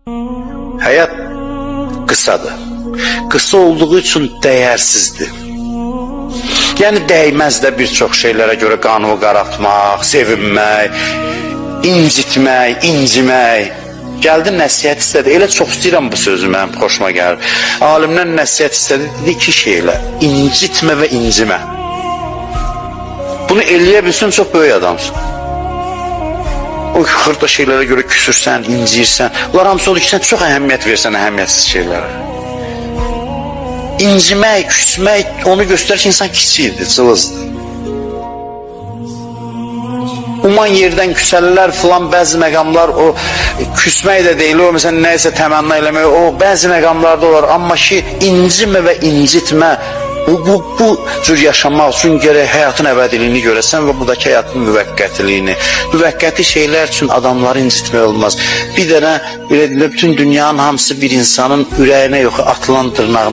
Həyat qısadır. Qısa olduğu üçün dəyərsizdir. Yəni dəyməz də bir çox şeylərə görə qanunu qaraltmaq, sevinmək, incitmək, incimək. Gəldi nəsihət istədi. Elə çox istəyirəm bu sözü, mənim xoşuma gəlir. Alimdən nəsihət istədi, dedi iki şeylə: incitmə və incimə. Bunu eləyə bilsin, çox böyük adamsın. O xırda şeylərə görə küsürsən, incirsən. Bunlar hamısı olur ki, sən çox əhəmiyyət versən əhəmiyyətsiz şeylərə. İncimək, küsmək onu göstərir ki, insan kiçikdir, cılızdır. Uman yerdən küsəllər filan, bəzi məqamlar o küsmək də deyil, o məsələn nəyəsə təmənna eləmək, o bəzi məqamlarda olar. Amma ki, incimə və incitmə, bu cür yaşamaq üçün gərək həyatın əbədiliyini görəsən və buradakı həyatın müvəqqətiliyini. Müvəqqəti şeylər üçün adamları incitmək olmaz. Bir dənə, belə bütün dünyanın hamısı bir insanın ürəyinə yox, atılan dırnağına.